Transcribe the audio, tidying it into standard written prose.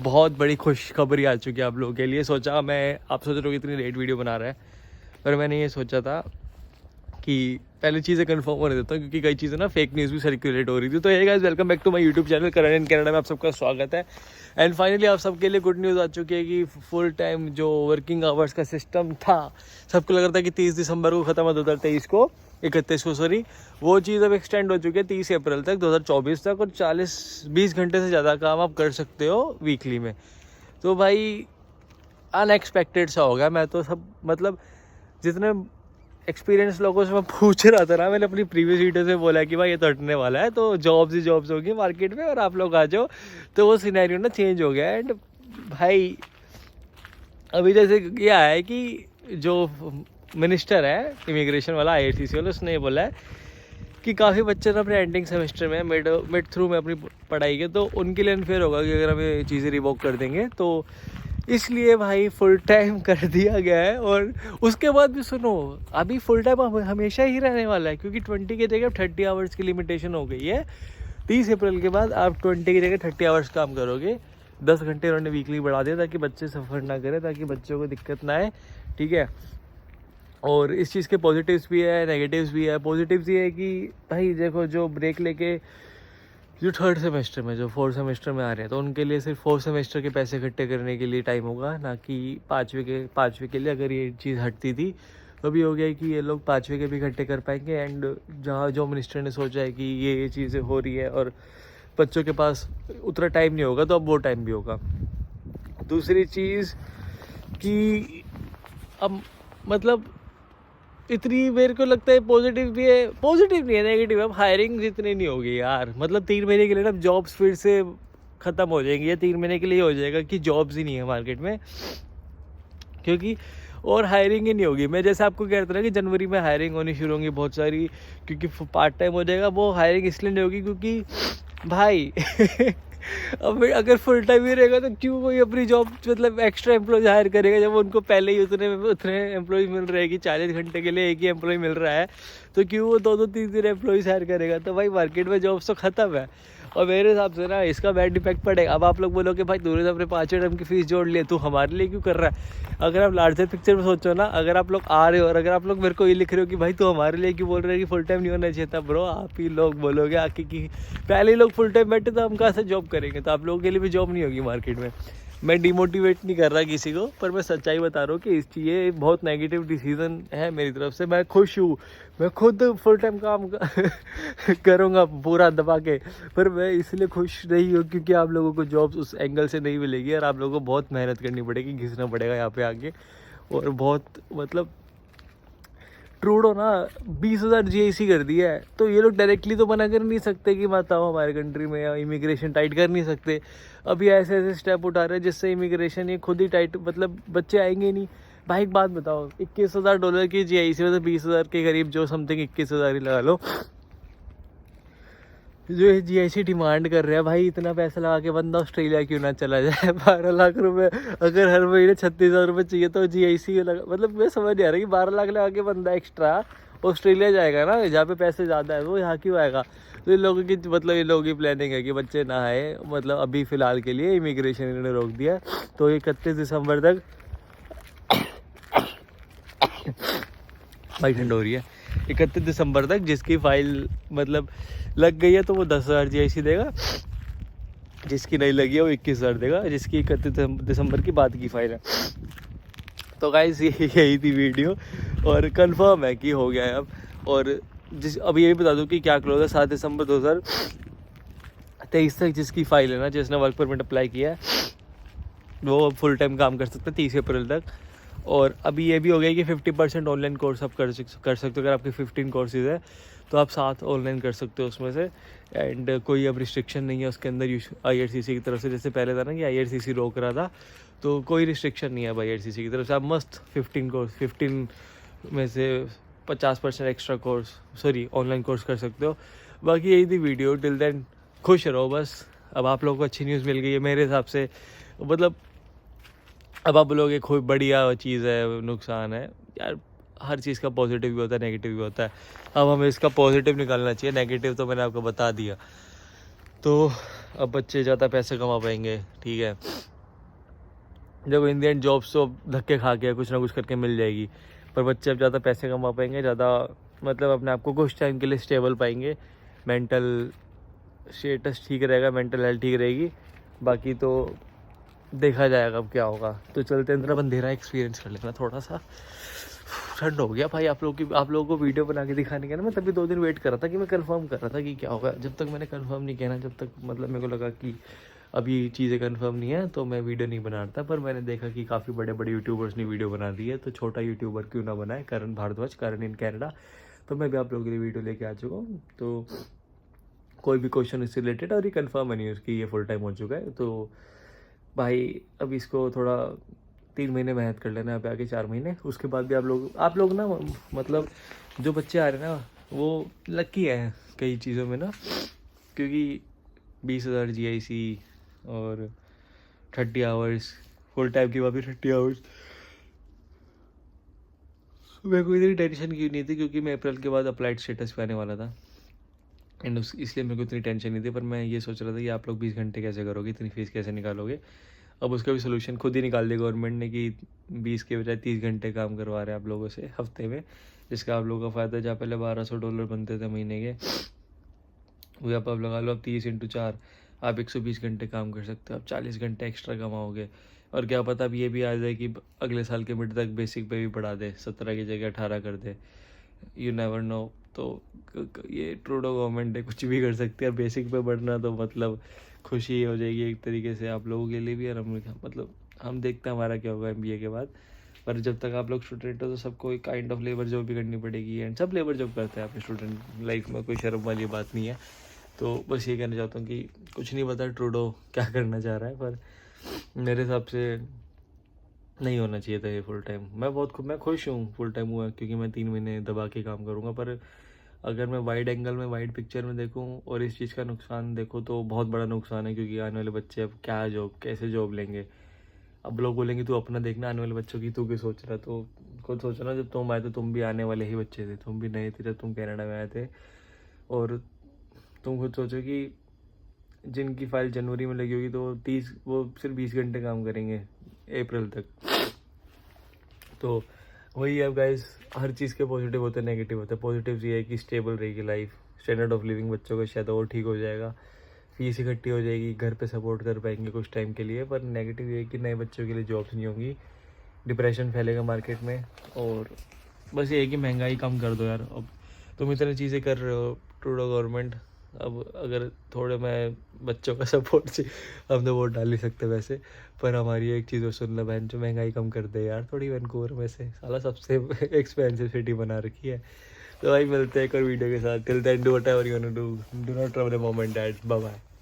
बहुत बड़ी खुशखबरी आ चुकी है आप लोगों के लिए। सोचा मैं आप सोच रहे हो इतनी लेट वीडियो बना रहा है, पर मैंने ये सोचा था कि पहले चीज़ें कंफर्म होने देता हूँ, क्योंकि कई चीज़ें ना फेक न्यूज़ भी सर्कुलेट हो रही थी। तो hey guys, welcome back to my YouTube channel Karan in Canada में आप सबका स्वागत है। एंड फाइनली आप सबके लिए गुड न्यूज़ आ चुकी है कि फुल टाइम जो वर्किंग आवर्स का सिस्टम था, सबको लग रहा था कि 30 दिसंबर को ख़त्म है, 2023 को 31 को सॉरी, वो चीज़ अब एक्सटेंड हो चुकी है 30 अप्रैल तक 2024 तक, और 40-20 घंटे से ज़्यादा काम आप कर सकते हो वीकली में। तो भाई अनएक्सपेक्टेड सा हो गया। मैं तो सब मतलब जितने एक्सपीरियंस लोगों से मैं पूछ रहा था ना, मैंने अपनी प्रीवियस वीडियो से बोला कि भाई ये तो हटने वाला है, तो जॉब्स ही जॉब्स होगी मार्केट में और आप लोग आ जाओ। तो वो सिनेरियो ना चेंज हो गया। एंड भाई अभी जैसे ये आया है कि जो मिनिस्टर है इमिग्रेशन वाला, IRCC वाला, उसने ये बोला है कि काफ़ी बच्चे ना अपने एंडिंग सेमेस्टर में मिड थ्रू में अपनी पढ़ाई के, तो उनके लिए अनफेयर होगा कि अगर हमें चीज़ें रिवोक कर देंगे। तो इसलिए भाई फुल टाइम कर दिया गया है। और उसके बाद भी सुनो, अभी फुल टाइम हमेशा ही रहने वाला है, क्योंकि 20 की जगह 30 आवर्स की लिमिटेशन हो गई है। 30 अप्रैल के बाद आप 20 की जगह 30 आवर्स काम करोगे। 10 घंटे उन्होंने वीकली बढ़ा दिया ताकि बच्चे सफ़र ना करें, ताकि बच्चों को दिक्कत ना आए, ठीक है। और इस चीज़ के पॉजिटिव्स भी है, नेगेटिव्स भी है। पॉजिटिव्स ये है कि भाई देखो, जो ब्रेक लेके जो थर्ड सेमेस्टर में, जो फोर्थ सेमेस्टर में आ रहे हैं, तो उनके लिए सिर्फ फोर्थ सेमेस्टर के पैसे इकट्ठे करने के लिए टाइम होगा, ना कि पाँचवें के लिए। अगर ये चीज़ हटती थी तो अभी हो गया कि ये लोग पाँचवें के भी इकट्ठे कर पाएंगे। एंड जहाँ जो मिनिस्टर ने सोचा है कि ये चीज़ें हो रही है और बच्चों के पास उतना टाइम नहीं होगा, तो अब वो टाइम भी होगा। दूसरी चीज़ कि अब मतलब इतनी मेरे को लगता है पॉजिटिव भी है, पॉजिटिव नहीं है, नेगेटिव है। अब हायरिंग इतनी नहीं होगी यार, मतलब 3 महीने के लिए ना जॉब्स फिर से ख़त्म हो जाएंगी, या 3 महीने के लिए हो जाएगा कि जॉब्स ही नहीं है मार्केट में, क्योंकि और हायरिंग ही नहीं होगी। मैं जैसे आपको कह रहा था कि जनवरी में हायरिंग होनी शुरू होंगी बहुत सारी, क्योंकि पार्ट टाइम हो जाएगा। वो हायरिंग इसलिए नहीं होगी क्योंकि भाई अब अगर फुल टाइम ही रहेगा तो क्यों कोई अपनी जॉब मतलब एक्स्ट्रा एम्प्लॉय हायर करेगा, जब उनको पहले ही उतने एम्प्लॉय मिल रहे हैं कि 40 घंटे के लिए एक ही एम्प्लॉय मिल रहा है, तो क्यों वो 2-3 एम्प्लॉयज़ हायर करेगा। तो भाई मार्केट में जॉब्स तो ख़त्म है, और मेरे हिसाब से ना इसका बैड इफेक्ट पड़ेगा। अब आप लोग बोलोगे भाई तूने तो अपने 5वें टर्म की फीस जोड़ ली, तू हमारे लिए क्यों कर रहा है। अगर आप लार्जर पिक्चर में सोचो ना, अगर आप लोग आ रहे हो और अगर आप लोग मेरे को ये लिख रहे हो कि भाई तू हमारे लिए क्यों बोल रहे हो कि फुल टाइम नहीं होना चाहिए था, ब्रो आप ही लोग बोलोगे आके कि पहले ही लोग फुल टाइम बैठे तो हम कहाँ से जॉब करेंगे। तो आप लोगों के लिए भी जॉब नहीं होगी मार्केट में। मैं डिमोटिवेट नहीं कर रहा किसी को, पर मैं सच्चाई बता रहा हूँ कि ये बहुत नेगेटिव डिसीजन है मेरी तरफ से। मैं खुश हूँ, मैं खुद फुल टाइम काम करूँगा पूरा दबा के, पर मैं इसलिए खुश नहीं हूँ क्योंकि आप लोगों को जॉब्स उस एंगल से नहीं मिलेगी, और आप लोगों को बहुत मेहनत करनी पड़ेगी, घिसना पड़ेगा यहाँ पे आके। और बहुत मतलब ट्रूडो ना 20,000 GIC कर दिया है, तो ये लोग डायरेक्टली तो मना कर नहीं सकते कि मत आओ हमारे कंट्री में, या इमिग्रेशन टाइट कर नहीं सकते। अभी ऐसे ऐसे स्टेप उठा रहे हैं जिससे इमिग्रेशन ये खुद ही टाइट, मतलब बच्चे आएंगे ही नहीं। भाई एक बात बताओ, $21,000 की GIC, मतलब 20,000 के करीब, जो समथिंग 21,000 ही लगा लो, जो ये GIC डिमांड कर रहे हैं। भाई इतना पैसा लगा के बंदा ऑस्ट्रेलिया क्यों ना चला जाए। 12 लाख रुपए अगर हर महीने 36,000 रुपये चाहिए तो GIC लगा, मतलब मैं समझ नहीं आ रहा कि 12 लाख लगा के बंदा एक्स्ट्रा ऑस्ट्रेलिया जाएगा ना, जहाँ पे पैसे ज़्यादा है, वो यहाँ क्यों आएगा। तो इन लोगों की मतलब इन लोगों की प्लानिंग है कि बच्चे ना आए, मतलब अभी फ़िलहाल के लिए इमिग्रेशन इन्होंने रोक दिया। तो 31 दिसंबर तक भाई ठंड हो रही है, 31 दिसंबर तक जिसकी फ़ाइल मतलब लग गई है तो वो 10,000 GIC देगा, जिसकी नहीं लगी है वो 21,000 देगा, जिसकी 31 दिसंबर की बाद की फ़ाइल है। तो गाइस यही थी वीडियो, और कंफर्म है कि हो गया है अब। और अब ये भी बता दूं कि क्या क्लोज है, 7 दिसंबर 2023 तक जिसकी फ़ाइल है ना, जिसने वर्क परमिट अप्लाई किया है, वो फुल टाइम काम कर सकते हैं 30 अप्रैल तक। और अभी ये भी हो गया कि 50% ऑनलाइन कोर्स आप कर सकते हो। अगर आपके 15 कोर्सेज है तो आप 7 ऑनलाइन कर सकते हो उसमें से। एंड कोई अब रिस्ट्रिक्शन नहीं है उसके अंदर IRCC की तरफ से, जैसे पहले था ना कि IRCC रोक रहा था, तो कोई रिस्ट्रिक्शन नहीं है अब IRCC की तरफ से। आप मस्त 15 में से 50% एक्स्ट्रा ऑनलाइन कोर्स कर सकते हो। बाकी यही थी वीडियो, टिल देन खुश रहो बस। अब आप लोगों को अच्छी न्यूज़ मिल गई है मेरे हिसाब से, मतलब अब आप बोलोगे कोई बढ़िया चीज़ है, नुकसान है यार, हर चीज़ का पॉजिटिव भी होता है, नेगेटिव भी होता है। अब हमें इसका पॉजिटिव निकालना चाहिए, नेगेटिव तो मैंने आपको बता दिया। तो अब बच्चे ज़्यादा पैसे कमा पाएंगे, ठीक है। जब इन द एंड जॉब्स तो धक्के खा के कुछ ना कुछ करके मिल जाएगी, पर बच्चे अब ज़्यादा पैसे कमा पाएंगे, ज़्यादा मतलब अपने आप को कुछ टाइम के लिए स्टेबल पाएंगे, मेंटल स्टेटस ठीक रहेगा, मेंटल हेल्थ ठीक रहेगी। बाकी तो देखा जाएगा अब क्या होगा। तो चलते अंदर अपन अंधेरा एक्सपीरियंस कर लेना थोड़ा सा। ठंड हो गया भाई, आप लोगों को वीडियो बना के दिखाने का ना, मैं तभी 2 दिन वेट कर रहा था कि मैं कंफर्म कर रहा था कि क्या होगा। जब तक मैंने कंफर्म नहीं किया ना, जब तक मतलब मेरे को लगा कि अभी चीज़ें कंफर्म नहीं है, तो मैं वीडियो नहीं बना रहा था। पर मैंने देखा कि काफ़ी बड़े बड़े यूट्यूबर्स ने वीडियो बना दी है, तो छोटा यूट्यूबर क्यों ना बनाए, करण भारद्वाज, करण इन कैनेडा। तो मैं भी आप लोगों के लिए वीडियो लेके आ चुका हूँ। तो कोई भी क्वेश्चन इससे रिलेटेड, और ये कंफर्म है न्यूज़ कि ये फुल टाइम हो चुका है। तो भाई अब इसको थोड़ा 3 महीने मेहनत कर लेना, अब आगे 4 महीने, उसके बाद भी आप लोग ना, मतलब जो बच्चे आ रहे हैं ना, वो लकी हैं कई चीज़ों में ना, क्योंकि 20,000 GIC और 30 आवर्स फुल टाइम के बाद भी 30 आवर्स। मेरे को इतनी टेंशन क्यों नहीं थी, क्योंकि मैं अप्रैल के बाद अप्लाइड स्टेटस पे आने वाला था, एंड इसलिए मेरे को इतनी टेंशन नहीं थी। पर मैं ये सोच रहा था कि आप लोग 20 घंटे कैसे करोगे, इतनी फीस कैसे निकालोगे। अब उसका भी सोल्यूशन खुद ही निकाल दिया गवर्नमेंट ने कि 20 के बजाय 30 घंटे काम करवा रहे हैं आप लोगों से हफ्ते में, जिसका आप लोगों का फ़ायदा। जहाँ पहले $1200 बनते थे महीने के, वो आप लगा लो, अब 30 × 4 आप 120 घंटे काम कर सकते हो, आप 40 घंटे एक्स्ट्रा कमाओगे। और क्या पता अब ये भी आ जाए कि अगले साल के मिड तक बेसिक पे भी बढ़ा दे, 17 की जगह 18 कर दे, यू नेवर नो। तो ये ट्रूडो गवर्नमेंट है, कुछ भी कर सकती है। बेसिक पे बढ़ना तो मतलब खुशी हो जाएगी एक तरीके से आप लोगों के लिए भी, और हम देखते हैं हमारा क्या होगा MBA के बाद। पर जब तक आप लोग स्टूडेंट हो तो सबको एक काइंड ऑफ लेबर जॉब भी करनी पड़ेगी, एंड सब लेबर जॉब करते हैं अपने स्टूडेंट लाइफ में, कोई शर्म वाली बात नहीं है। तो बस ये कहना चाहता हूँ कि कुछ नहीं पता ट्रूडो क्या करना चाह रहा है, पर मेरे हिसाब से नहीं होना चाहिए था ये फुल टाइम। मैं खुश हूँ फुल टाइम हुआ, क्योंकि मैं 3 महीने दबा के काम करूँगा। पर अगर मैं वाइड एंगल में, वाइड पिक्चर में देखूँ और इस चीज़ का नुकसान देखो, तो बहुत बड़ा नुकसान है। क्योंकि आने वाले बच्चे अब क्या जॉब, कैसे जॉब लेंगे। अब लोग बोलेंगे तू अपना देखना, आने वाले बच्चों की तू क्यों सोच रहा। तो खुद सोचो ना, जब तुम आए तो तुम भी आने वाले ही बच्चे थे, तुम भी नए थे जब तुम कनाडा में आए थे। और तुम खुद सोचो कि जिनकी फाइल जनवरी में लगी होगी, तो वो सिर्फ 20 घंटे काम करेंगे अप्रैल तक। तो वही है गाइस, हर चीज़ के पॉजिटिव होते हैं, नेगेटिव होते हैं। पॉजिटिव ये है कि स्टेबल रहेगी लाइफ, स्टैंडर्ड ऑफ लिविंग बच्चों का शायद और ठीक हो जाएगा, फीस इकट्ठी हो जाएगी, घर पे सपोर्ट कर पाएंगे कुछ टाइम के लिए। पर नेगेटिव ये है कि नए बच्चों के लिए जॉब्स नहीं होंगी, डिप्रेशन फैलेगा मार्केट में। और बस ये है कि महंगाई कम कर दो यार। अब तुम इतनी चीज़ें कर रहे हो ट्रूडो गवर्नमेंट, अब अगर थोड़े मैं बच्चों का सपोर्ट से, हम तो वोट डाल नहीं सकते वैसे, पर हमारी एक चीज़ और सुन लो बहन, जो महंगाई कम कर दे यार थोड़ी। वैनकूवर में से साला सबसे एक्सपेंसिव सिटी बना रखी है। तो भाई मिलते हैं एक और वीडियो के साथ। Till then do whatever you want to do, do not trouble the moment dad, bye bye.